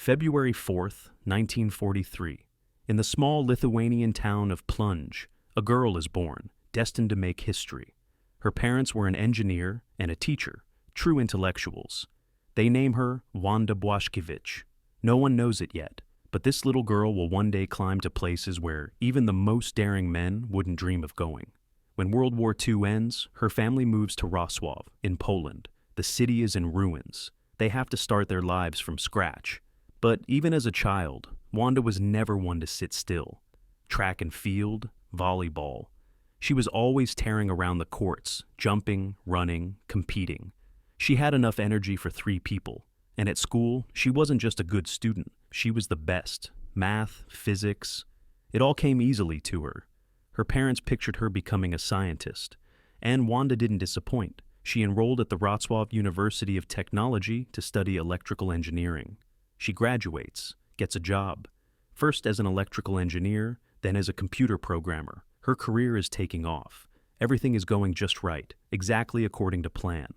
February 4th, 1943. In the small Lithuanian town of Plunge, a girl is born, destined to make history. Her parents were an engineer and a teacher, true intellectuals. They name her Wanda Rutkiewicz. No one knows it yet, but this little girl will one day climb to places where even the most daring men wouldn't dream of going. When World War II ends, her family moves to Wrocław, in Poland. The city is in ruins. They have to start their lives from scratch. But even as a child, Wanda was never one to sit still. Track and field, volleyball. She was always tearing around the courts, jumping, running, competing. She had enough energy for 3 people. And at school, she wasn't just a good student. She was the best. Math, physics. It all came easily to her. Her parents pictured her becoming a scientist. And Wanda didn't disappoint. She enrolled at the Wrocław University of Technology to study electrical engineering. She graduates, gets a job, first as an electrical engineer, then as a computer programmer. Her career is taking off. Everything is going just right, exactly according to plan.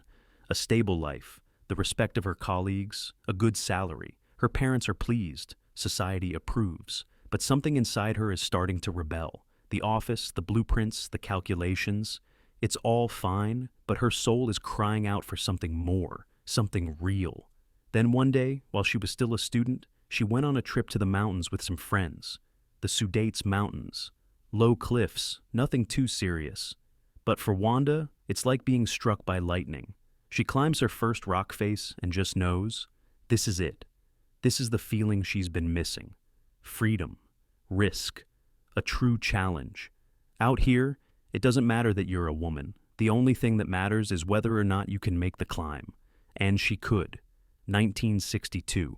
A stable life, the respect of her colleagues, a good salary. Her parents are pleased, society approves, but something inside her is starting to rebel. The office, the blueprints, the calculations, it's all fine, but her soul is crying out for something more, something real. Then one day, while she was still a student, she went on a trip to the mountains with some friends. The Sudetes Mountains. Low cliffs, nothing too serious. But for Wanda, it's like being struck by lightning. She climbs her first rock face and just knows, this is it. This is the feeling she's been missing. Freedom. Risk. A true challenge. Out here, it doesn't matter that you're a woman. The only thing that matters is whether or not you can make the climb. And she could. 1962.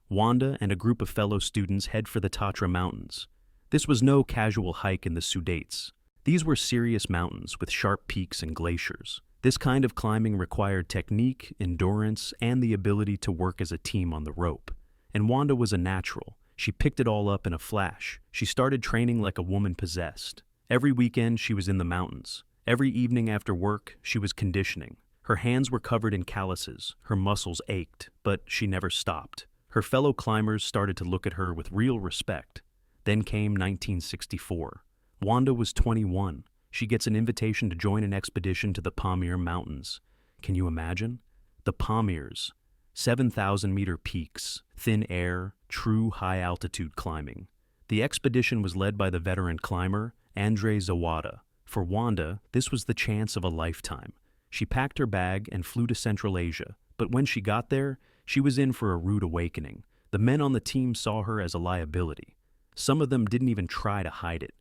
Wanda and a group of fellow students head for the Tatra Mountains. This was no casual hike in the Sudetes. These were serious mountains with sharp peaks and glaciers. This kind of climbing required technique, endurance, and the ability to work as a team on the rope. And Wanda was a natural. She picked it all up in a flash. She started training like a woman possessed. Every weekend she was in the mountains. Every evening after work, she was conditioning. Her hands were covered in calluses, her muscles ached, but she never stopped. Her fellow climbers started to look at her with real respect. Then came 1964. Wanda was 21. She gets an invitation to join an expedition to the Pamir Mountains. Can you imagine? The Pamirs. 7,000-meter peaks, thin air, true high-altitude climbing. The expedition was led by the veteran climber, Andrzej Zawada. For Wanda, this was the chance of a lifetime. She packed her bag and flew to Central Asia, but when she got there, she was in for a rude awakening. The men on the team saw her as a liability. Some of them didn't even try to hide it.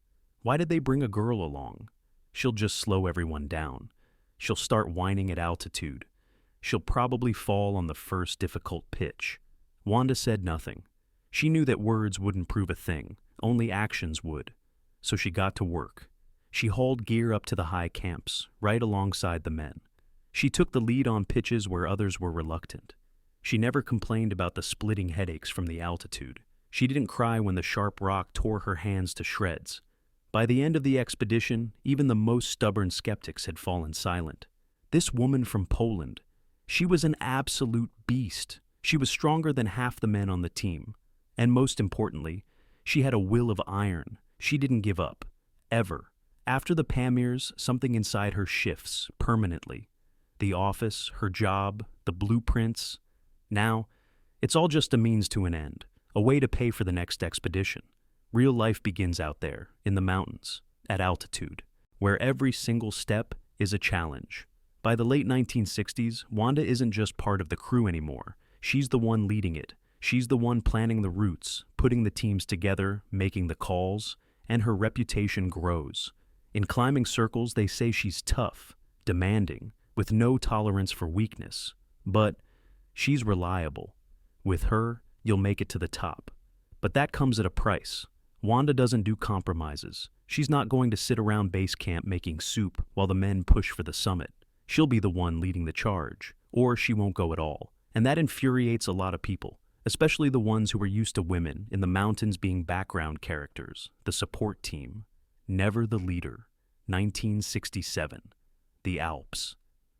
Why did they bring a girl along? She'll just slow everyone down. She'll start whining at altitude. She'll probably fall on the first difficult pitch. Wanda said nothing. She knew that words wouldn't prove a thing, only actions would. So she got to work. She hauled gear up to the high camps, right alongside the men. She took the lead on pitches where others were reluctant. She never complained about the splitting headaches from the altitude. She didn't cry when the sharp rock tore her hands to shreds. By the end of the expedition, even the most stubborn skeptics had fallen silent. This woman from Poland, she was an absolute beast. She was stronger than half the men on the team. And most importantly, she had a will of iron. She didn't give up. Ever. After the Pamirs, something inside her shifts, permanently. The office, her job, the blueprints. Now, it's all just a means to an end, a way to pay for the next expedition. Real life begins out there, in the mountains, at altitude, where every single step is a challenge. By the late 1960s, Wanda isn't just part of the crew anymore. She's the one leading it. She's the one planning the routes, putting the teams together, making the calls, and her reputation grows. In climbing circles, they say she's tough, demanding, with no tolerance for weakness. But she's reliable. With her, you'll make it to the top. But that comes at a price. Wanda doesn't do compromises. She's not going to sit around base camp making soup while the men push for the summit. She'll be the one leading the charge, or she won't go at all. And that infuriates a lot of people, especially the ones who are used to women in the mountains being background characters, the support team. Never the leader. 1967. The Alps.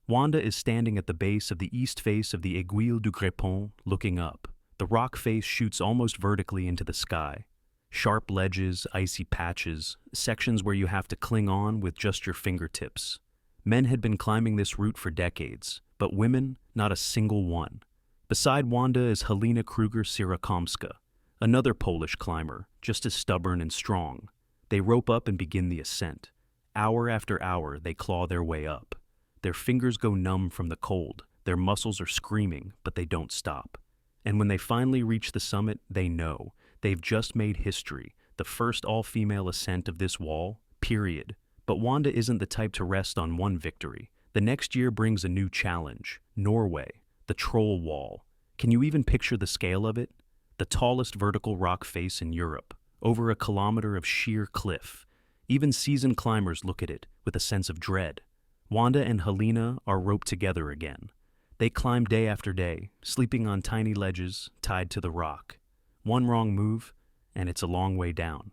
Wanda is standing at the base of the east face of the Aiguille du Grépon, looking up. The rock face shoots almost vertically into the sky. Sharp ledges, icy patches, sections where you have to cling on with just your fingertips. Men had been climbing this route for decades, but women, not a single one. Beside Wanda is Helena Kruger-Sierakowska, another Polish climber, just as stubborn and strong. They rope up and begin the ascent. Hour after hour, they claw their way up. Their fingers go numb from the cold. Their muscles are screaming, but they don't stop. And when they finally reach the summit, they know they've just made history, the first all-female ascent of this wall, period. But Wanda isn't the type to rest on one victory. The next year brings a new challenge, Norway, the Troll Wall. Can you even picture the scale of it? The tallest vertical rock face in Europe, over a kilometer of sheer cliff. Even seasoned climbers look at it with a sense of dread. Wanda and Helena are roped together again. They climb day after day, sleeping on tiny ledges tied to the rock. One wrong move, and it's a long way down.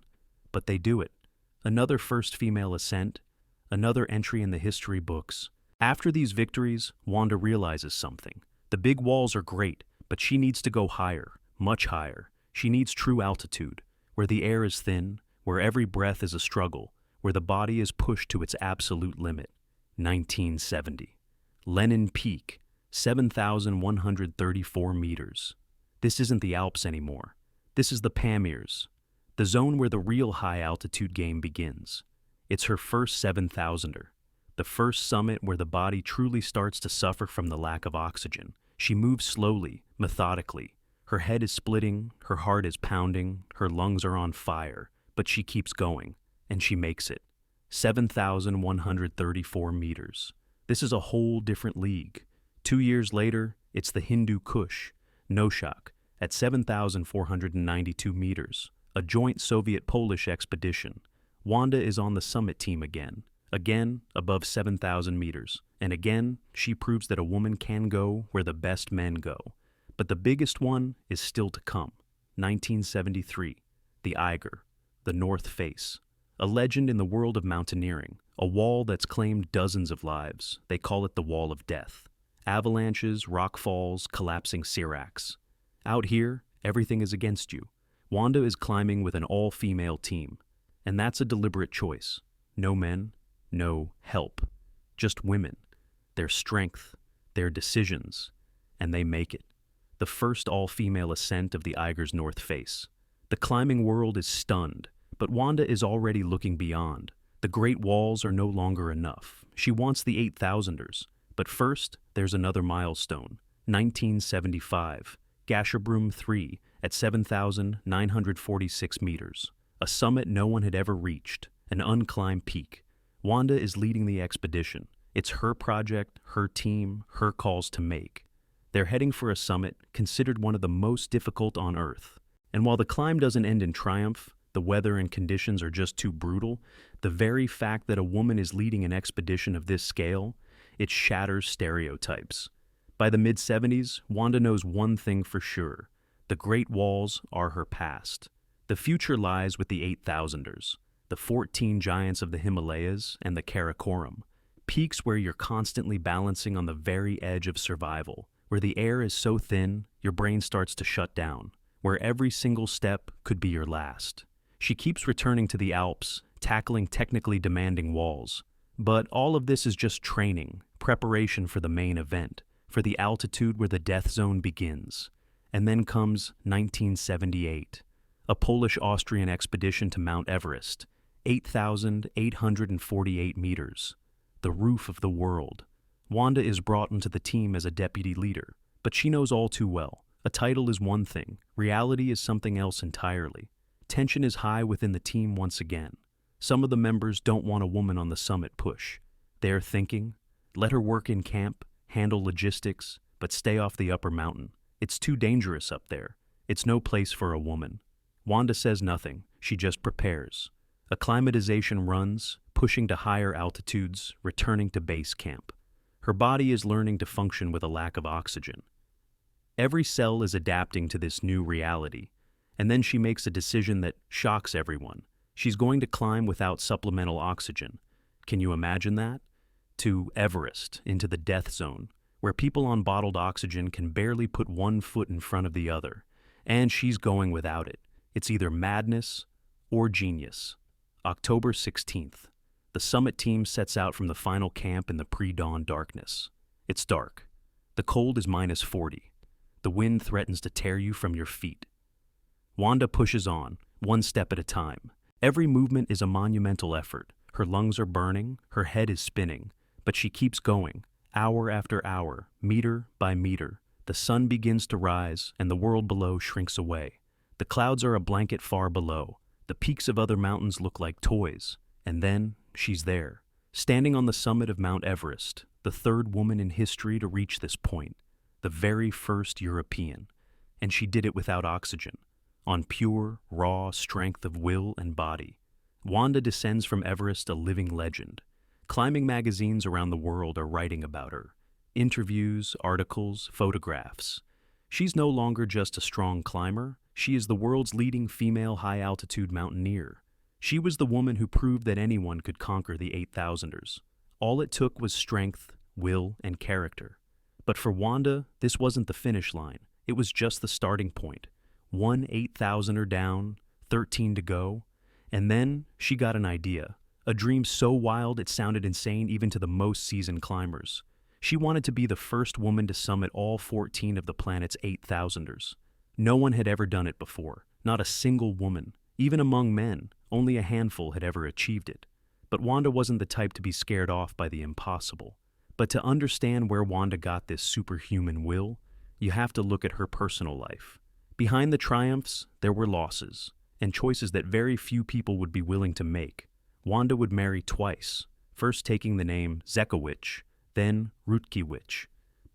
But they do it. Another first female ascent, another entry in the history books. After these victories, Wanda realizes something. The big walls are great, but she needs to go higher, much higher. She needs true altitude, where the air is thin, where every breath is a struggle, where the body is pushed to its absolute limit. 1970. Lenin Peak, 7,134 meters. This isn't the Alps anymore. This is the Pamirs, the zone where the real high-altitude game begins. It's her first 7,000er, the first summit where the body truly starts to suffer from the lack of oxygen. She moves slowly, methodically. Her head is splitting, her heart is pounding, her lungs are on fire, but she keeps going, and she makes it. 7,134 meters. This is a whole different league. 2 years later, it's the Hindu Kush, Noshak, at 7,492 meters, a joint Soviet-Polish expedition. Wanda is on the summit team again above 7,000 meters, and again, she proves that a woman can go where the best men go. But the biggest one is still to come. 1973, the Eiger, the North Face, a legend in the world of mountaineering, a wall that's claimed dozens of lives. They call it the Wall of Death. Avalanches, rock falls, collapsing seracs. Out here, everything is against you. Wanda is climbing with an all-female team, and that's a deliberate choice. No men, no help. Just women, their strength, their decisions, and they make it. The first all-female ascent of the Eiger's North Face. The climbing world is stunned, but Wanda is already looking beyond. The Great Walls are no longer enough. She wants the 8,000ers. But first, there's another milestone. 1975, Gasherbrum 3 at 7,946 meters. A summit no one had ever reached, an unclimbed peak. Wanda is leading the expedition. It's her project, her team, her calls to make. They're heading for a summit considered one of the most difficult on Earth. And while the climb doesn't end in triumph, the weather and conditions are just too brutal, the very fact that a woman is leading an expedition of this scale, it shatters stereotypes. By the mid-70s, Wanda knows one thing for sure. The Great Walls are her past. The future lies with the 8,000ers, the 14 giants of the Himalayas and the Karakoram, peaks where you're constantly balancing on the very edge of survival, where the air is so thin, your brain starts to shut down, where every single step could be your last. She keeps returning to the Alps, tackling technically demanding walls. But all of this is just training, preparation for the main event, for the altitude where the death zone begins. And then comes 1978, a Polish-Austrian expedition to Mount Everest, 8,848 meters, the roof of the world. Wanda is brought into the team as a deputy leader, but she knows all too well. A title is one thing, reality is something else entirely. Tension is high within the team once again. Some of the members don't want a woman on the summit push. They're thinking, let her work in camp, handle logistics, but stay off the upper mountain. It's too dangerous up there. It's no place for a woman. Wanda says nothing. She just prepares. Acclimatization runs, pushing to higher altitudes, returning to base camp. Her body is learning to function with a lack of oxygen. Every cell is adapting to this new reality, and then she makes a decision that shocks everyone. She's going to climb without supplemental oxygen. Can you imagine that? To Everest, into the death zone, where people on bottled oxygen can barely put one foot in front of the other. And she's going without it. It's either madness or genius. October 16th. The summit team sets out from the final camp in the pre-dawn darkness. It's dark. The cold is -40. The wind threatens to tear you from your feet. Wanda pushes on, one step at a time. Every movement is a monumental effort. Her lungs are burning, her head is spinning, but she keeps going, hour after hour, meter by meter. The sun begins to rise, and the world below shrinks away. The clouds are a blanket far below. The peaks of other mountains look like toys. And then, she's there, standing on the summit of Mount Everest, the third woman in history to reach this point, the very first European. And she did it without oxygen, on pure, raw strength of will and body. Wanda descends from Everest a living legend. Climbing magazines around the world are writing about her. Interviews, articles, photographs. She's no longer just a strong climber. She is the world's leading female high-altitude mountaineer. She was the woman who proved that anyone could conquer the 8,000ers. All it took was strength, will, and character. But for Wanda, this wasn't the finish line. It was just the starting point. One 8,000er down, 13 to go. And then she got an idea. A dream so wild it sounded insane even to the most seasoned climbers. She wanted to be the first woman to summit all 14 of the planet's 8,000ers. No one had ever done it before, not a single woman. Even among men, only a handful had ever achieved it. But Wanda wasn't the type to be scared off by the impossible. But to understand where Wanda got this superhuman will, you have to look at her personal life. Behind the triumphs, there were losses, and choices that very few people would be willing to make. Wanda would marry twice, first taking the name Zekowicz, then Rutkiewicz.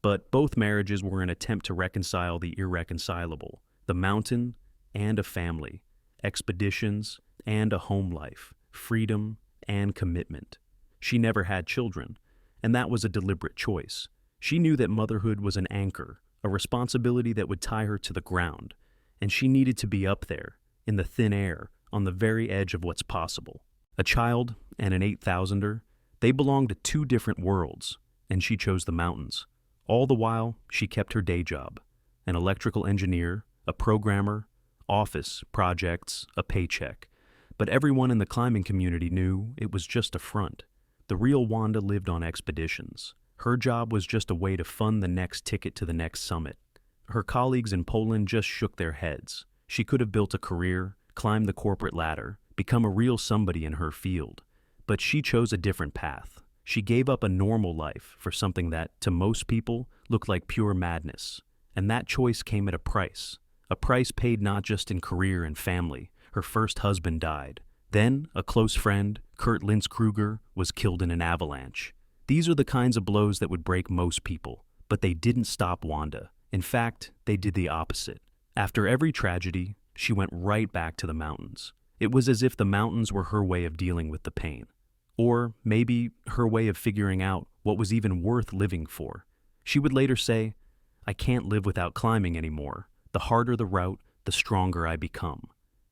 But both marriages were an attempt to reconcile the irreconcilable, the mountain and a family, expeditions and a home life, freedom and commitment. She never had children, and that was a deliberate choice. She knew that motherhood was an anchor, a responsibility that would tie her to the ground, and she needed to be up there, in the thin air, on the very edge of what's possible. A child and an 8,000er, they belonged to two different worlds, and she chose the mountains. All the while, she kept her day job, an electrical engineer, a programmer, office, projects, a paycheck. But everyone in the climbing community knew it was just a front. The real Wanda lived on expeditions. Her job was just a way to fund the next ticket to the next summit. Her colleagues in Poland just shook their heads. She could have built a career, climbed the corporate ladder, become a real somebody in her field. But she chose a different path. She gave up a normal life for something that, to most people, looked like pure madness. And that choice came at a price paid not just in career and family. Her first husband died. Then, a close friend, Kurt Linz-Kruger, was killed in an avalanche. These are the kinds of blows that would break most people, but they didn't stop Wanda. In fact, they did the opposite. After every tragedy, she went right back to the mountains. It was as if the mountains were her way of dealing with the pain. Or maybe her way of figuring out what was even worth living for. She would later say, "I can't live without climbing anymore. The harder the route, the stronger I become."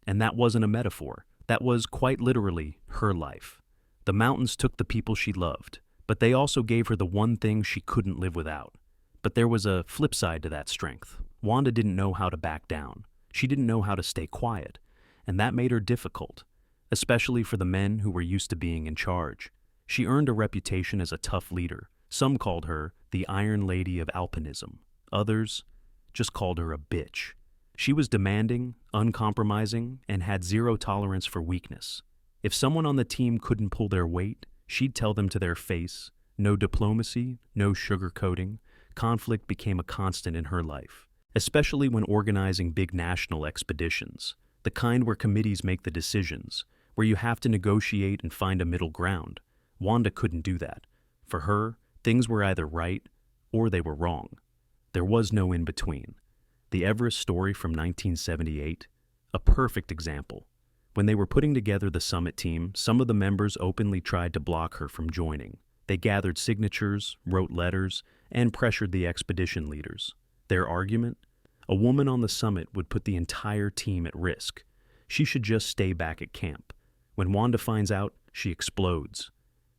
And that wasn't a metaphor. That was quite literally her life. The mountains took the people she loved, but they also gave her the one thing she couldn't live without. But there was a flip side to that strength. Wanda didn't know how to back down. She didn't know how to stay quiet, and that made her difficult, especially for the men who were used to being in charge. She earned a reputation as a tough leader. Some called her the Iron Lady of Alpinism. Others just called her a bitch. She was demanding, uncompromising, and had zero tolerance for weakness. If someone on the team couldn't pull their weight, she'd tell them to their face. No diplomacy, no sugarcoating. Conflict became a constant in her life, especially when organizing big national expeditions, the kind where committees make the decisions, where you have to negotiate and find a middle ground. Wanda couldn't do that. For her, things were either right or they were wrong. There was no in between. The Everest story from 1978, a perfect example. When they were putting together the summit team, some of the members openly tried to block her from joining. They gathered signatures, wrote letters, and pressured the expedition leaders. Their argument? A woman on the summit would put the entire team at risk. She should just stay back at camp. When Wanda finds out, she explodes.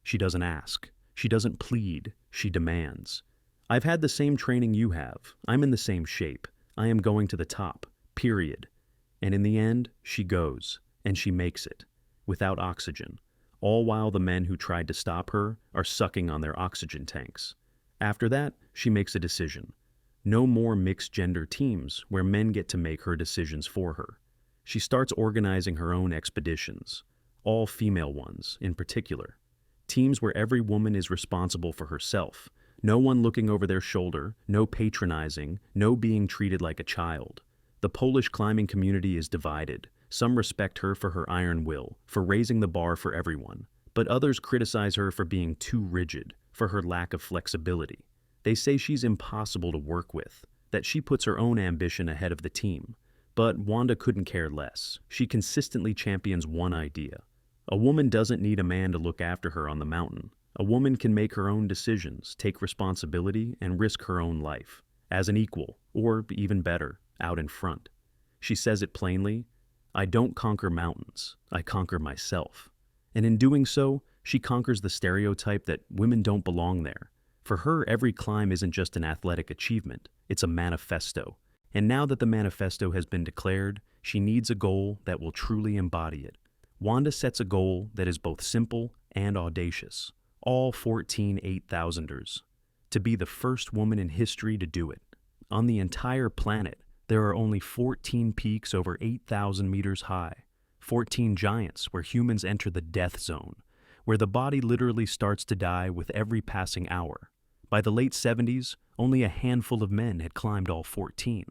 She doesn't ask. She doesn't plead. She demands. "I've had the same training you have. I'm in the same shape. I am going to the top. period. And in the end, she goes, and she makes it, without oxygen, all while the men who tried to stop her are sucking on their oxygen tanks. After that, she makes a decision. No more mixed-gender teams where men get to make her decisions for her. She starts organizing her own expeditions, all female ones in particular. Teams where every woman is responsible for herself, no one looking over their shoulder, no patronizing, no being treated like a child. The Polish climbing community is divided. Some respect her for her iron will, for raising the bar for everyone, but others criticize her for being too rigid, for her lack of flexibility. They say she's impossible to work with, that she puts her own ambition ahead of the team. But Wanda couldn't care less. She consistently champions one idea. A woman doesn't need a man to look after her on the mountain. A woman can make her own decisions, take responsibility, and risk her own life, as an equal, or even better, out in front. She says it plainly, "I don't conquer mountains, I conquer myself." And in doing so, she conquers the stereotype that women don't belong there. For her, every climb isn't just an athletic achievement, it's a manifesto. And now that the manifesto has been declared, she needs a goal that will truly embody it. Wanda sets a goal that is both simple and audacious. All 14 8,000ers. To be the first woman in history to do it. On the entire planet, there are only 14 peaks over 8,000 meters high. 14 giants where humans enter the death zone, where the body literally starts to die with every passing hour. By the late 70s, only a handful of men had climbed all 14.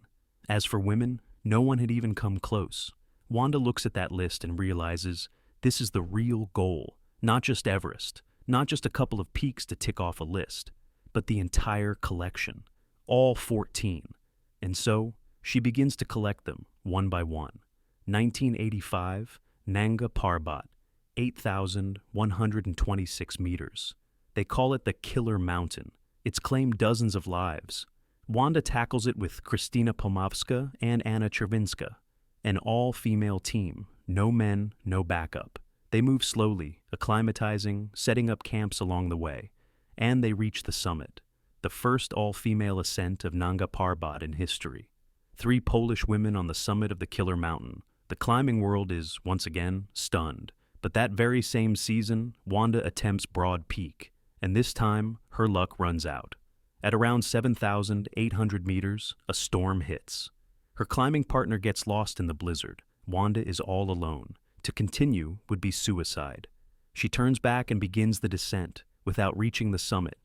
As for women, no one had even come close. Wanda looks at that list and realizes this is the real goal, not just Everest, not just a couple of peaks to tick off a list, but the entire collection, all 14. And so, she begins to collect them, one by one. 1985, Nanga Parbat, 8,126 meters. They call it the Killer Mountain. It's claimed dozens of lives. Wanda tackles it with Kristina Pomovska and Anna Chervinska, an all-female team, no men, no backup. They move slowly, acclimatizing, setting up camps along the way, and they reach the summit, the first all-female ascent of Nanga Parbat in history. 3 Polish women on the summit of the Killer Mountain. The climbing world is, once again, stunned. But that very same season, Wanda attempts Broad Peak, and this time, her luck runs out. At around 7,800 meters, a storm hits. Her climbing partner gets lost in the blizzard. Wanda is all alone. To continue would be suicide. She turns back and begins the descent, without reaching the summit.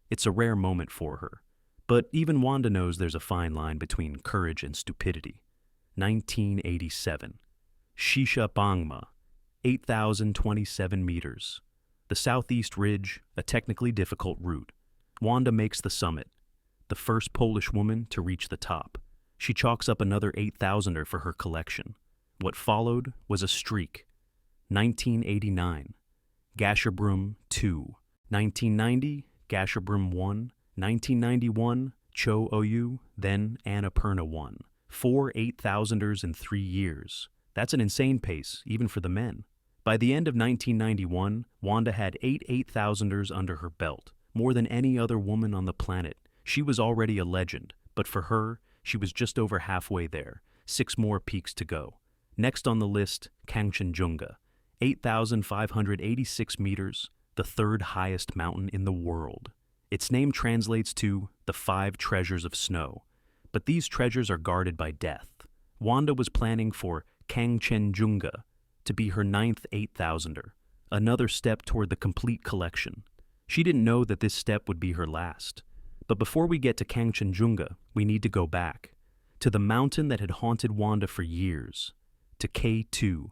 It's a rare moment for her. But even Wanda knows there's a fine line between courage and stupidity. 1987. Shisha Bangma, 8,027 meters. The southeast ridge, a technically difficult route. Wanda makes the summit, the first Polish woman to reach the top. She chalks up another 8,000er for her collection. What followed was a streak. 1989, Gasherbrum 2. 1990, Gasherbrum 1. 1991, Cho Oyu, then Annapurna 1. 4 8,000ers in 3 years. That's an insane pace, even for the men. By the end of 1991, Wanda had 8 8,000ers under her belt, more than any other woman on the planet. She was already a legend, but for her, she was just over halfway there, 6 more peaks to go. Next on the list, Kangchenjunga, 8,586 meters, the 3rd highest mountain in the world. Its name translates to the 5 treasures of snow, but these treasures are guarded by death. Wanda was planning for Kangchenjunga to be her 9th 8,000er, another step toward the complete collection. She didn't know that this step would be her last. But before we get to Kangchenjunga, we need to go back to the mountain that had haunted Wanda for years, to K2.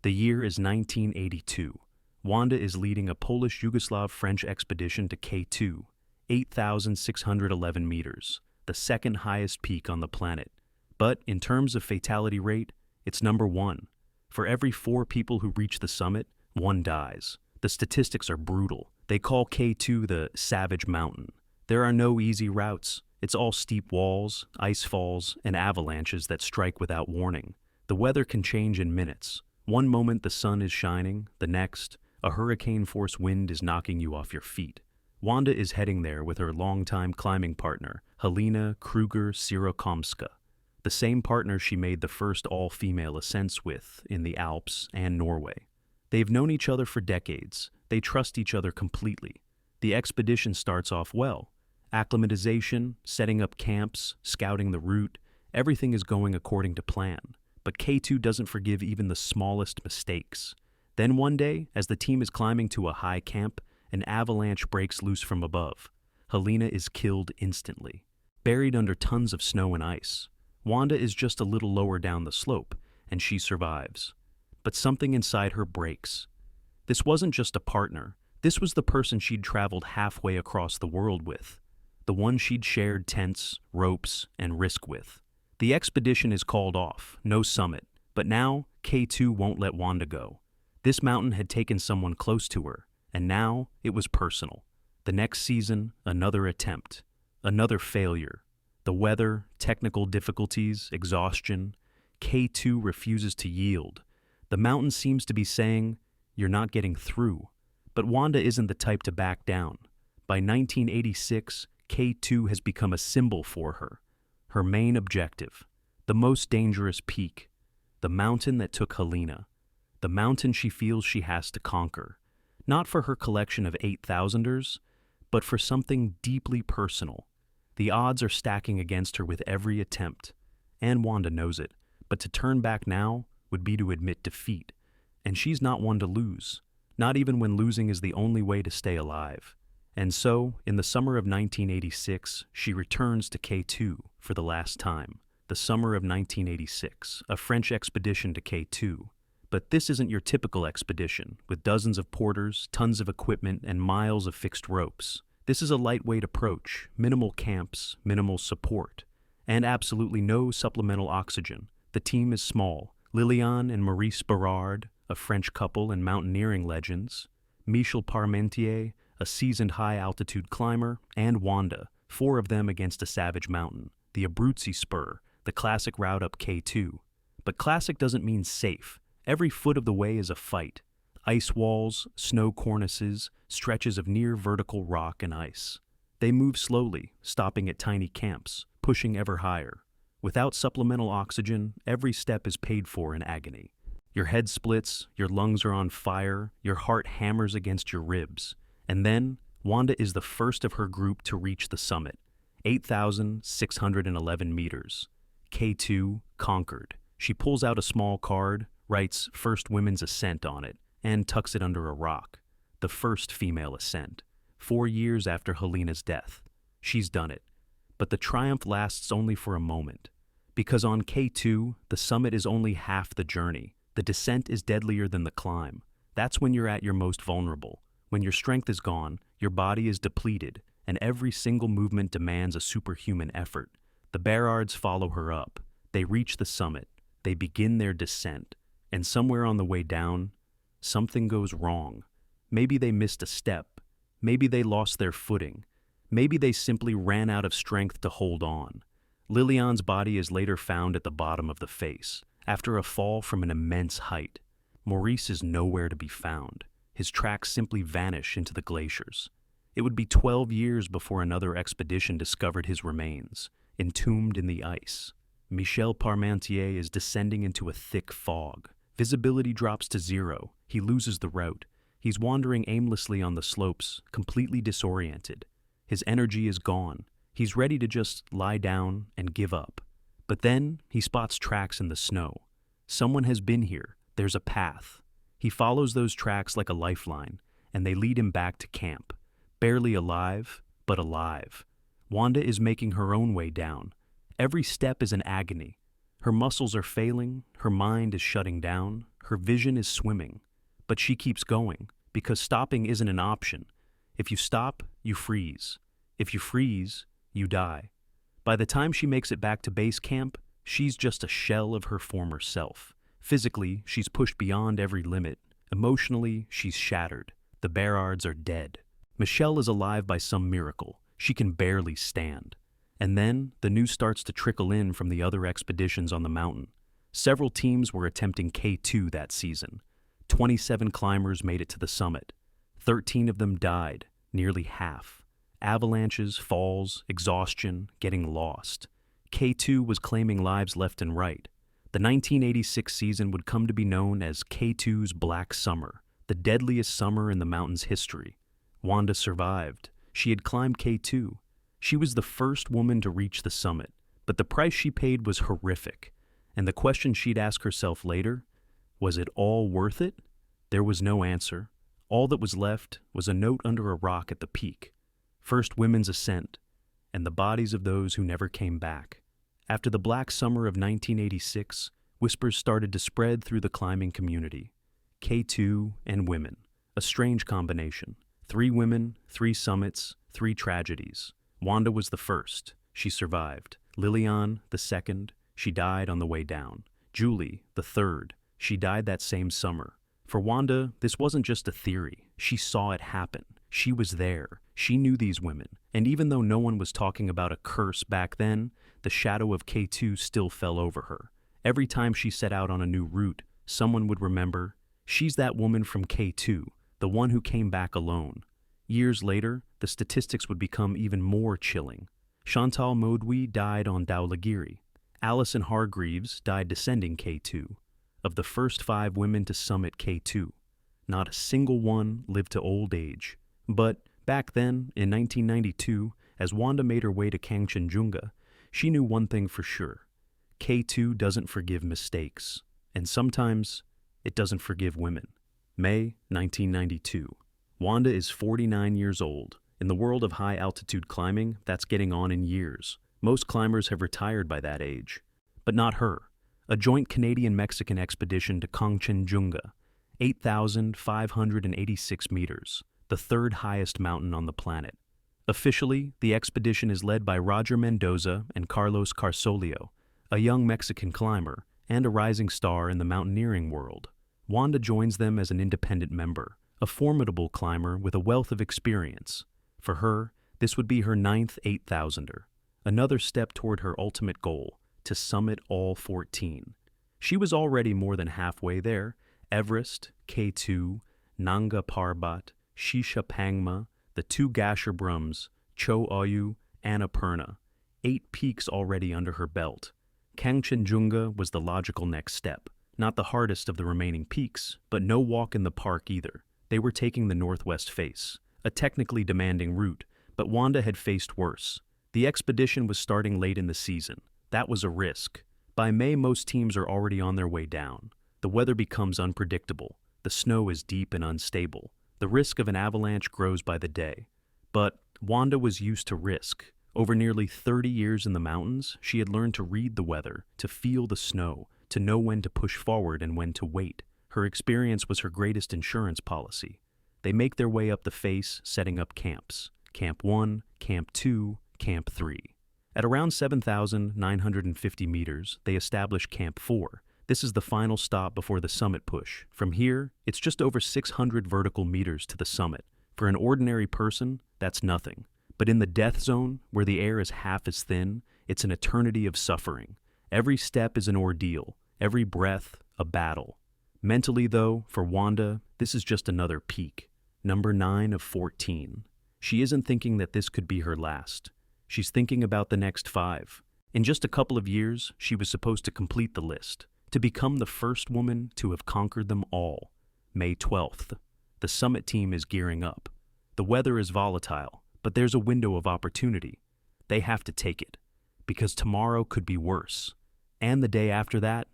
The year is 1982. Wanda is leading a Polish-Yugoslav-French expedition to K2, 8,611 meters, the 2nd highest peak on the planet. But in terms of fatality rate, it's number 1. For every 4 people who reach the summit, 1 dies. The statistics are brutal. They call K2 the Savage Mountain. There are no easy routes. It's all steep walls, ice falls, and avalanches that strike without warning. The weather can change in minutes. One moment the sun is shining, the next, a hurricane-force wind is knocking you off your feet. Wanda is heading there with her longtime climbing partner, Helena Kruger-Sirokomska. the same partner she made the first all-female ascents with in the Alps and Norway. They've known each other for decades. They trust each other completely. The expedition starts off well. Acclimatization, setting up camps, scouting the route, everything is going according to plan. But K2 doesn't forgive even the smallest mistakes. Then one day, as the team is climbing to a high camp, an avalanche breaks loose from above. Helena is killed instantly, buried under tons of snow and ice. Wanda is just a little lower down the slope, and she survives. But something inside her breaks. This wasn't just a partner. This was the person she'd traveled halfway across the world with. The one she'd shared tents, ropes, and risk with. The expedition is called off, no summit, but now K2 won't let Wanda go. This mountain had taken someone close to her, and now it was personal. The next season, another attempt, another failure. The weather, technical difficulties, exhaustion. K2 refuses to yield. The mountain seems to be saying, "You're not getting through." But Wanda isn't the type to back down. By 1986, K2 has become a symbol for her. Her main objective, the most dangerous peak, the mountain that took Helena, the mountain she feels she has to conquer, not for her collection of 8,000ers, but for something deeply personal. The odds are stacking against her with every attempt, and Wanda knows it, but to turn back now would be to admit defeat, and she's not one to lose, not even when losing is the only way to stay alive. And so, in the summer of 1986, she returns to K2 for the last time. The summer of 1986, a French expedition to K2. But this isn't your typical expedition, with dozens of porters, tons of equipment, and miles of fixed ropes. This is a lightweight approach, minimal camps, minimal support, and absolutely no supplemental oxygen. The team is small. Liliane and Maurice Berard, a French couple and mountaineering legends, Michel Parmentier, a seasoned high-altitude climber, and Wanda, 4 of them against a savage mountain, the Abruzzi Spur, the classic route up K2. But classic doesn't mean safe. Every foot of the way is a fight. Ice walls, snow cornices, stretches of near-vertical rock and ice. They move slowly, stopping at tiny camps, pushing ever higher. Without supplemental oxygen, every step is paid for in agony. Your head splits, your lungs are on fire, your heart hammers against your ribs. And then, Wanda is the first of her group to reach the summit, 8,611 meters. K2 conquered. She pulls out a small card, writes "First Women's Ascent" on it, and tucks it under a rock. The first female ascent, 4 years after Helena's death. She's done it. But the triumph lasts only for a moment. Because on K2, the summit is only half the journey. The descent is deadlier than the climb. That's when you're at your most vulnerable. When your strength is gone, your body is depleted, and every single movement demands a superhuman effort. The Berards follow her up. They reach the summit. They begin their descent. And somewhere on the way down, something goes wrong. Maybe they missed a step. Maybe they lost their footing. Maybe they simply ran out of strength to hold on. Liliane's body is later found at the bottom of the face, after a fall from an immense height. Maurice is nowhere to be found. His tracks simply vanish into the glaciers. It would be 12 years before another expedition discovered his remains, entombed in the ice. Michel Parmentier is descending into a thick fog. Visibility drops to 0. He loses the route. He's wandering aimlessly on the slopes, completely disoriented. His energy is gone. He's ready to just lie down and give up. But then he spots tracks in the snow. Someone has been here. There's a path. He follows those tracks like a lifeline, and they lead him back to camp. Barely alive, but alive. Wanda is making her own way down. Every step is an agony. Her muscles are failing, her mind is shutting down, her vision is swimming. But she keeps going, because stopping isn't an option. If you stop, you freeze. If you freeze, you die. By the time she makes it back to base camp, she's just a shell of her former self. Physically, she's pushed beyond every limit. Emotionally, she's shattered. The Berards are dead. Michelle is alive by some miracle. She can barely stand. And then, the news starts to trickle in from the other expeditions on the mountain. Several teams were attempting K2 that season. 27 climbers made it to the summit. 13 of them died, nearly half. Avalanches, falls, exhaustion, getting lost. K2 was claiming lives left and right. The 1986 season would come to be known as K2's Black Summer, the deadliest summer in the mountain's history. Wanda survived. She had climbed K2. She was the first woman to reach the summit, but the price she paid was horrific. And the question she'd ask herself later, was it all worth it? There was no answer. All that was left was a note under a rock at the peak. First women's ascent, and the bodies of those who never came back. After the Black Summer of 1986, whispers started to spread through the climbing community. K2 and women, a strange combination. 3 women, 3 summits, 3 tragedies. Wanda was the first. She survived. Lilian, the second. She died on the way down. Julie, the third. She died that same summer. For Wanda, this wasn't just a theory. She saw it happen. She was there. She knew these women. And even though no one was talking about a curse back then, the shadow of K2 still fell over her. Every time she set out on a new route, someone would remember, she's that woman from K2, the one who came back alone. Years later, the statistics would become even more chilling. Chantal Maudouin died on Dhaulagiri. Alison Hargreaves died descending K2. Of the first 5 women to summit K2, not a single one lived to old age. But back then, in 1992, as Wanda made her way to Kangchenjunga, she knew one thing for sure. K2 doesn't forgive mistakes, and sometimes it doesn't forgive women. May 1992. Wanda is 49 years old. In the world of high-altitude climbing, that's getting on in years. Most climbers have retired by that age. But not her. A joint Canadian-Mexican expedition to Kangchenjunga, 8,586 meters, the third highest mountain on the planet. Officially, the expedition is led by Roger Mendoza and Carlos Carsolio, a young Mexican climber and a rising star in the mountaineering world. Wanda joins them as an independent member, a formidable climber with a wealth of experience. For her, this would be her 9th 8,000er, another step toward her ultimate goal, to summit all 14. She was already more than halfway there. Everest, K2, Nanga Parbat, Shisha Pangma, the 2 Gasherbrums, Cho Oyu, Annapurna, 8 peaks already under her belt. Kangchenjunga was the logical next step. Not the hardest of the remaining peaks, but no walk in the park either. They were taking the northwest face, a technically demanding route, but Wanda had faced worse. The expedition was starting late in the season. That was a risk. By May, most teams are already on their way down. The weather becomes unpredictable. The snow is deep and unstable. The risk of an avalanche grows by the day. But Wanda was used to risk. Over nearly 30 years in the mountains, she had learned to read the weather, to feel the snow, to know when to push forward and when to wait. Her experience was her greatest insurance policy. They make their way up the face, setting up camps. Camp 1, Camp 2, Camp 3. At around 7,950 meters, they establish Camp 4. This is the final stop before the summit push. From here, it's just over 600 vertical meters to the summit. For an ordinary person, that's nothing. But in the death zone, where the air is half as thin, it's an eternity of suffering. Every step is an ordeal, every breath, a battle. Mentally, though, for Wanda, this is just another peak. Number 9 of 14. She isn't thinking that this could be her last. She's thinking about the next 5. In just a couple of years, she was supposed to complete the list, to become the first woman to have conquered them all. May 12th. The summit team is gearing up. The weather is volatile, but there's a window of opportunity. They have to take it, because tomorrow could be worse. And the day after that,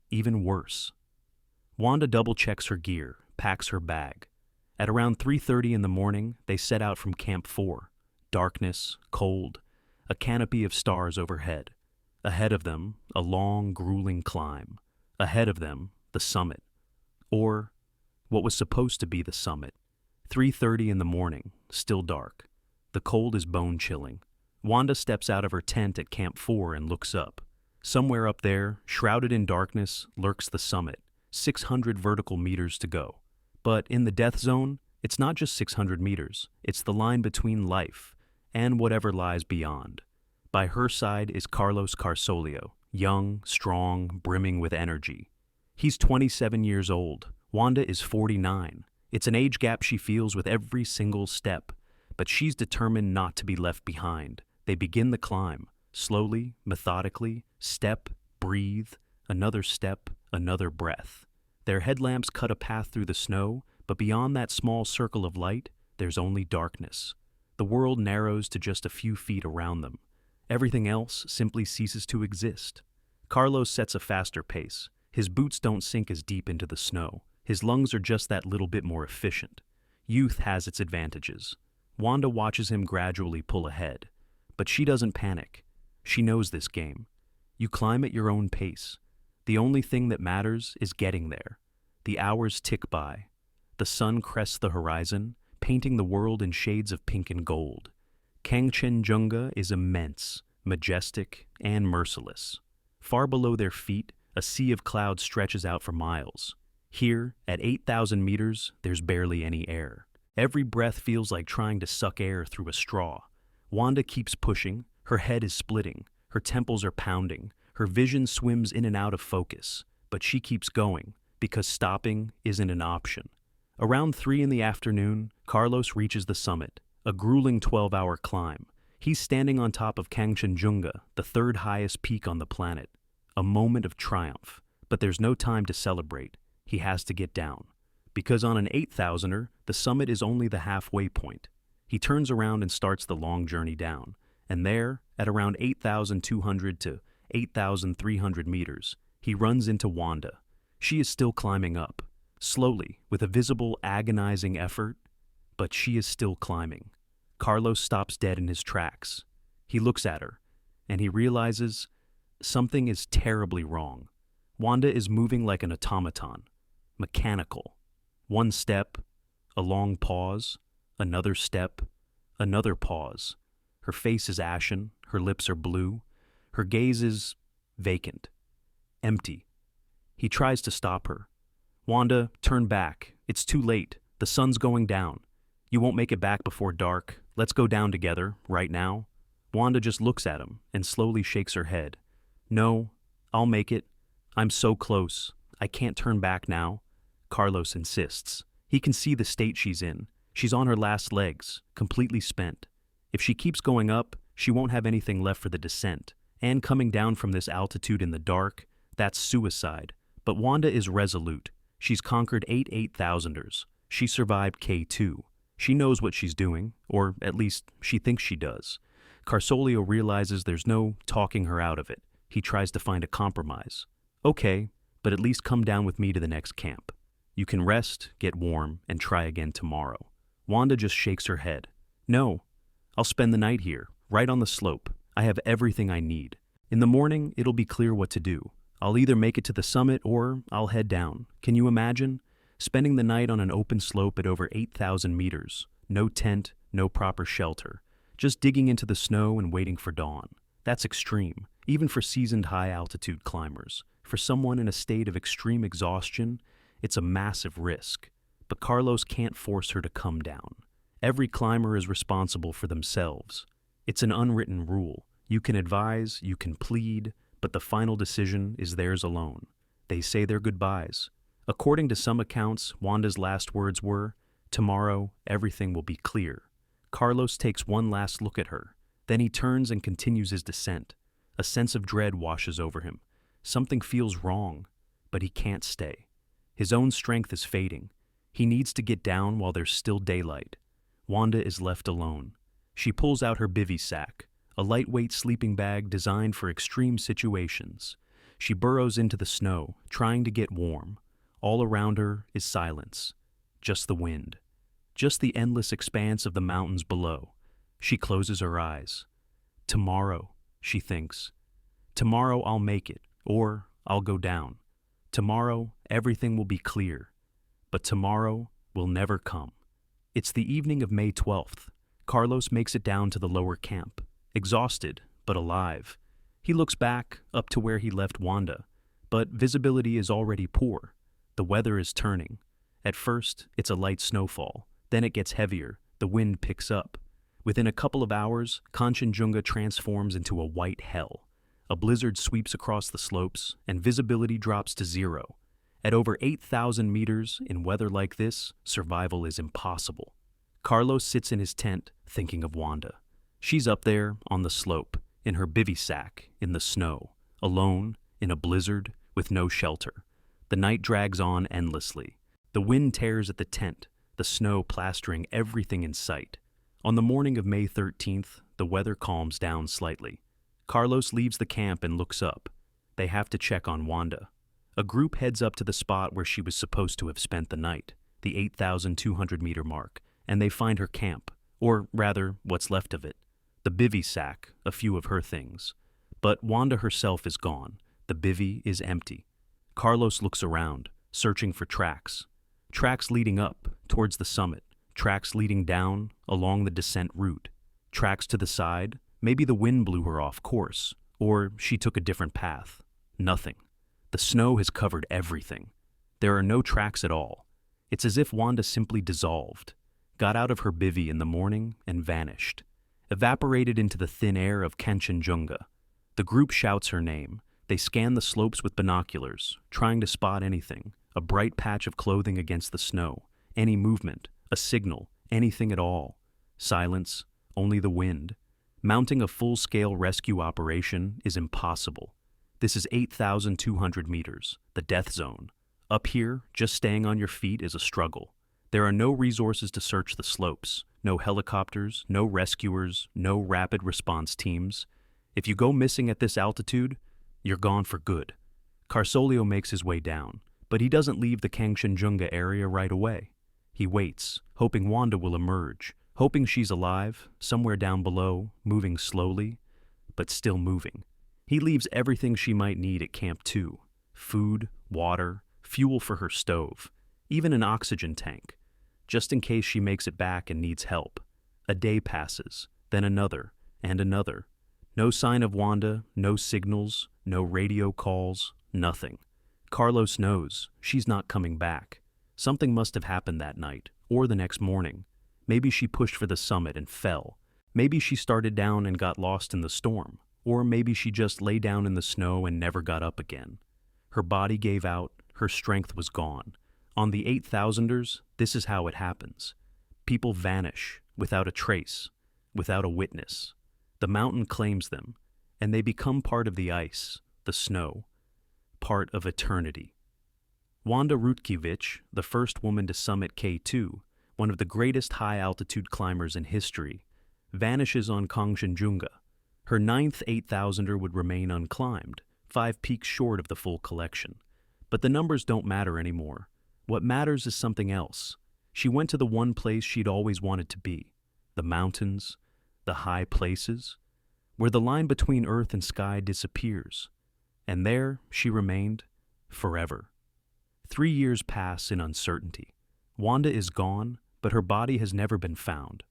even worse. Wanda double-checks her gear, packs her bag. At around 3:30 in the morning, they set out from Camp 4. Darkness, cold, a canopy of stars overhead. Ahead of them, a long, grueling climb. Ahead of them, the summit. Or what was supposed to be the summit. 3:30 in the morning, still dark. The cold is bone-chilling. Wanda steps out of her tent at Camp 4 and looks up. Somewhere up there, shrouded in darkness, lurks the summit. 600 vertical meters to go. But in the death zone, it's not just 600 meters. It's the line between life and whatever lies beyond. By her side is Carlos Carsolio, young, strong, brimming with energy. He's 27 years old. Wanda is 49. It's an age gap she feels with every single step, but she's determined not to be left behind. They begin the climb. Slowly, methodically, step, breathe, another step, another breath. Their headlamps cut a path through the snow, but beyond that small circle of light, there's only darkness. The world narrows to just a few feet around them. Everything else simply ceases to exist. Carlos sets a faster pace. His boots don't sink as deep into the snow. His lungs are just that little bit more efficient. Youth has its advantages. Wanda watches him gradually pull ahead. But she doesn't panic. She knows this game. You climb at your own pace. The only thing that matters is getting there. The hours tick by. The sun crests the horizon, painting the world in shades of pink and gold. Kangchenjunga is immense, majestic, and merciless. Far below their feet, a sea of clouds stretches out for miles. Here, at 8,000 meters, there's barely any air. Every breath feels like trying to suck air through a straw. Wanda keeps pushing. Her head is splitting. Her temples are pounding. Her vision swims in and out of focus. But she keeps going, because stopping isn't an option. Around 3 in the afternoon, Carlos reaches the summit, a grueling 12-hour climb. He's standing on top of Kangchenjunga, the third highest peak on the planet. A moment of triumph. But there's no time to celebrate. He has to get down. Because on an 8,000er, the summit is only the halfway point. He turns around and starts the long journey down. And there, at around 8,200 to 8,300 meters, he runs into Wanda. She is still climbing up, slowly, with a visible, agonizing effort, but she is still climbing. Carlos stops dead in his tracks. He looks at her, and he realizes something is terribly wrong. Wanda is moving like an automaton, mechanical. One step, a long pause, another step, another pause. Her face is ashen, her lips are blue, her gaze is vacant, empty. He tries to stop her. Wanda, turn back. It's too late. The sun's going down. You won't make it back before dark. Let's go down together, right now. Wanda just looks at him and slowly shakes her head. No, I'll make it. I'm so close. I can't turn back now. Carlos insists. He can see the state she's in. She's on her last legs, completely spent. If she keeps going up, she won't have anything left for the descent. And coming down from this altitude in the dark, that's suicide. But Wanda is resolute. She's conquered 8,000ers. She survived K2. She knows what she's doing, or at least she thinks she does. Carsolio realizes there's no talking her out of it. He tries to find a compromise. Okay, but at least come down with me to the next camp. You can rest, get warm, and try again tomorrow. Wanda just shakes her head. No, I'll spend the night here, right on the slope. I have everything I need. In the morning, it'll be clear what to do. I'll either make it to the summit or I'll head down. Can you imagine? Spending the night on an open slope at over 8,000 meters. No tent, no proper shelter. Just digging into the snow and waiting for dawn. That's extreme, even for seasoned high-altitude climbers. For someone in a state of extreme exhaustion, it's a massive risk. But Carlos can't force her to come down. Every climber is responsible for themselves. It's an unwritten rule. You can advise, you can plead, but the final decision is theirs alone. They say their goodbyes. According to some accounts, Wanda's last words were, "Tomorrow, everything will be clear." Carlos takes one last look at her. Then he turns and continues his descent. A sense of dread washes over him. Something feels wrong, but he can't stay. His own strength is fading. He needs to get down while there's still daylight. Wanda is left alone. She pulls out her bivy sack, a lightweight sleeping bag designed for extreme situations. She burrows into the snow, trying to get warm. All around her is silence. Just the wind. Just the endless expanse of the mountains below. She closes her eyes. Tomorrow, she thinks. Tomorrow I'll make it, or I'll go down. Tomorrow, everything will be clear. But tomorrow will never come. It's the evening of May 12th. Carlos makes it down to the lower camp, exhausted but alive. He looks back, up to where he left Wanda, but visibility is already poor. The weather is turning. At first, it's a light snowfall. Then it gets heavier. The wind picks up. Within a couple of hours, Kanchenjunga transforms into a white hell. A blizzard sweeps across the slopes, and visibility drops to zero. At over 8,000 meters, in weather like this, survival is impossible. Carlos sits in his tent, thinking of Wanda. She's up there, on the slope. in her bivy sack, in the snow, alone, in a blizzard, with no shelter. The night drags on endlessly. The wind tears at the tent, the snow plastering everything in sight. On the morning of May 13th, the weather calms down slightly. Carlos leaves the camp and looks up. They have to check on Wanda. A group heads up to the spot where she was supposed to have spent the night, the 8,200-meter mark, and they find her camp, or rather, what's left of it. The bivy sack, a few of her things. But Wanda herself is gone. The bivy is empty. Carlos looks around, searching for tracks. Tracks leading up, towards the summit. Tracks leading down, along the descent route. Tracks to the side. Maybe the wind blew her off course, or she took a different path. Nothing. The snow has covered everything. There are no tracks at all. It's as if Wanda simply dissolved, got out of her bivy in the morning and vanished, evaporated into the thin air of Kanchenjunga. The group shouts her name. They scan the slopes with binoculars, trying to spot anything, a bright patch of clothing against the snow, any movement, a signal, anything at all. Silence, only the wind. Mounting a full-scale rescue operation is impossible. This is 8,200 meters, the death zone. Up here, just staying on your feet is a struggle. There are no resources to search the slopes, no helicopters, no rescuers, no rapid response teams. If you go missing at this altitude, you're gone for good. Carsolio makes his way down, but he doesn't leave the Kangchenjunga area right away. He waits, hoping Wanda will emerge, hoping she's alive, somewhere down below, moving slowly, but still moving. He leaves everything she might need at Camp 2. Food, water, fuel for her stove, even an oxygen tank, just in case she makes it back and needs help. A day passes, then another, and another. No sign of Wanda, no signals, no radio calls, nothing. Carlos knows she's not coming back. Something must have happened that night, or the next morning. Maybe she pushed for the summit and fell. Maybe she started down and got lost in the storm. Or maybe she just lay down in the snow and never got up again. Her body gave out, her strength was gone. On the 8,000ers, this is how it happens. People vanish, without a trace, without a witness. The mountain claims them, and they become part of the ice, the snow, part of eternity. Wanda Rutkiewicz, the first woman to summit K2, one of the greatest high-altitude climbers in history, vanishes on Kangchenjunga. Her ninth 8,000er would remain unclimbed, 5 peaks short of the full collection. But the numbers don't matter anymore. What matters is something else. She went to the one place she'd always wanted to be, the mountains, the high places, where the line between earth and sky disappears. And there she remained forever. 3 years pass in uncertainty. Wanda is gone, but her body has never been found.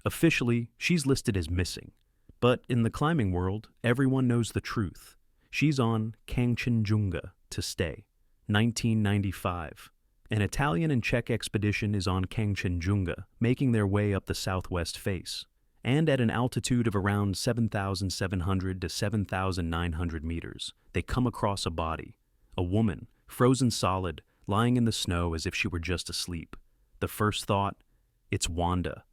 Officially, she's listed as missing. But in the climbing world, everyone knows the truth. She's on Kangchenjunga to stay. 1995. An Italian and Czech expedition is on Kangchenjunga, making their way up the southwest face. And at an altitude of around 7,700 to 7,900 meters, they come across a body. A woman, frozen solid, lying in the snow as if she were just asleep. The first thought, it's Wanda.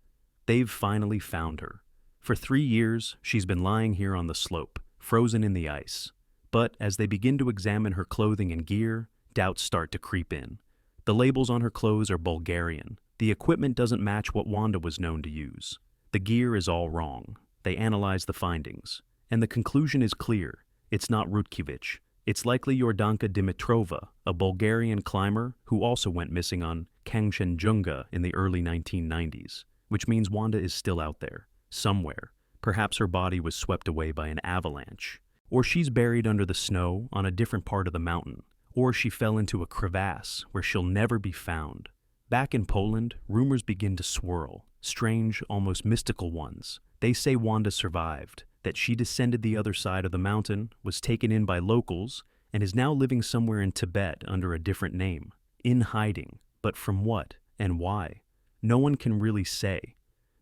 They've finally found her. For 3 years, she's been lying here on the slope, frozen in the ice. But as they begin to examine her clothing and gear, doubts start to creep in. The labels on her clothes are Bulgarian. The equipment doesn't match what Wanda was known to use. The gear is all wrong. They analyze the findings. And the conclusion is clear. It's not Rutkiewicz. It's likely Jordanka Dimitrova, a Bulgarian climber who also went missing on Kangchenjunga in the early 1990s, which means Wanda is still out there, somewhere. Perhaps her body was swept away by an avalanche. Or she's buried under the snow on a different part of the mountain. Or she fell into a crevasse where she'll never be found. Back in Poland, rumors begin to swirl, strange, almost mystical ones. They say Wanda survived, that she descended the other side of the mountain, was taken in by locals, and is now living somewhere in Tibet under a different name. In hiding, but from what and why? No one can really say.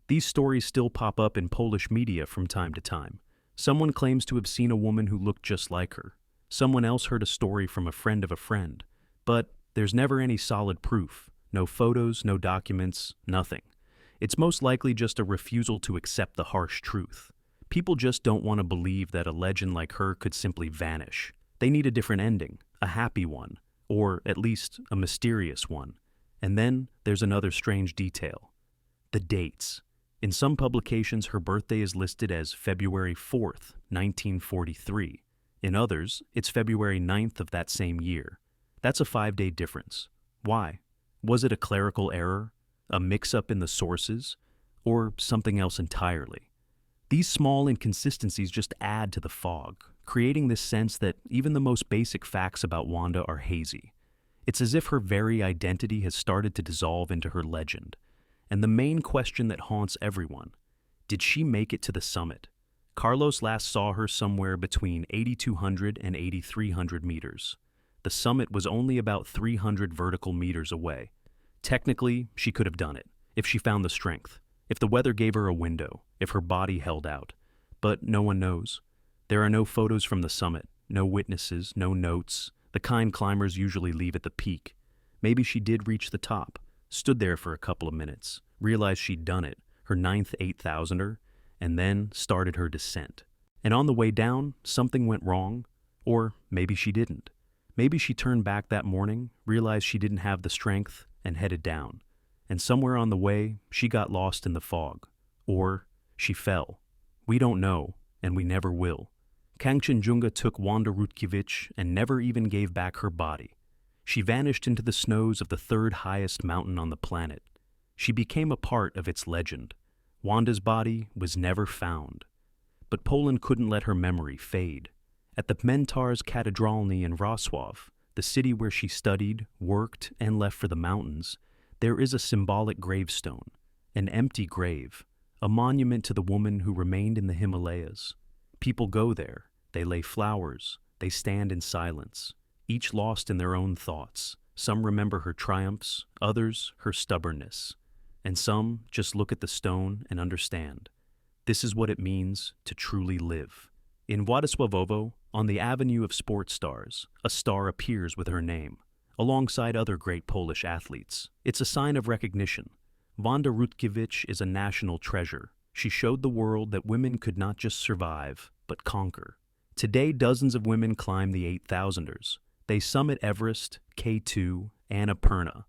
These stories still pop up in Polish media from time to time. Someone claims to have seen a woman who looked just like her. Someone else heard a story from a friend of a friend. But there's never any solid proof. No photos, no documents, nothing. It's most likely just a refusal to accept the harsh truth. People just don't want to believe that a legend like her could simply vanish. They need a different ending, a happy one, or at least a mysterious one. And then there's another strange detail. The dates. In some publications, her birthday is listed as February 4th, 1943. In others, it's February 9th of that same year. That's a 5-day difference. Why? Was it a clerical error? A mix-up in the sources? Or something else entirely? These small inconsistencies just add to the fog, creating this sense that even the most basic facts about Wanda are hazy. It's as if her very identity has started to dissolve into her legend. And the main question that haunts everyone: did she make it to the summit? Carlos last saw her somewhere between 8,200 and 8,300 meters. The summit was only about 300 vertical meters away. Technically, she could have done it, if she found the strength, if the weather gave her a window, if her body held out. But no one knows. There are no photos from the summit, no witnesses, no notes, the kind climbers usually leave at the peak. Maybe she did reach the top, stood there for a couple of minutes, realized she'd done it, her 9th 8,000er, and then started her descent. And on the way down, something went wrong, or maybe she didn't. Maybe she turned back that morning, realized she didn't have the strength, and headed down. And somewhere on the way, she got lost in the fog. Or she fell. We don't know, and we never will. Kanchenjunga took Wanda Rutkiewicz and never even gave back her body. She vanished into the snows of the third highest mountain on the planet. She became a part of its legend. Wanda's body was never found. But Poland couldn't let her memory fade. At the Mentar's Katedralny in Wrocław, the city where she studied, worked, and left for the mountains, there is a symbolic gravestone, an empty grave, a monument to the woman who remained in the Himalayas. People go there, they lay flowers, they stand in silence, each lost in their own thoughts. Some remember her triumphs, others her stubbornness, and some just look at the stone and understand. This is what it means to truly live. In Władysławowo, on the Avenue of Sports Stars, a star appears with her name, alongside other great Polish athletes. It's a sign of recognition. Wanda Rutkiewicz is a national treasure. She showed the world that women could not just survive, but conquer. Today, dozens of women climb the 8,000ers. They summit Everest, K2, Annapurna.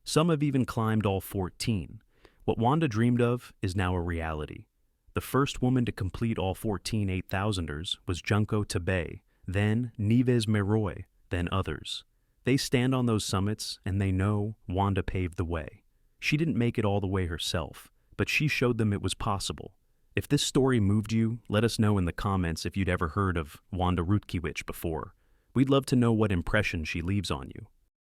Some have even climbed all 14. What Wanda dreamed of is now a reality. The first woman to complete all 14 8,000ers was Junko Tabay, then Nieves Meroy, then others. They stand on those summits and they know Wanda paved the way. She didn't make it all the way herself, but she showed them it was possible. If this story moved you, let us know in the comments if you'd ever heard of Wanda Rutkiewicz before. We'd love to know what impression she leaves on you.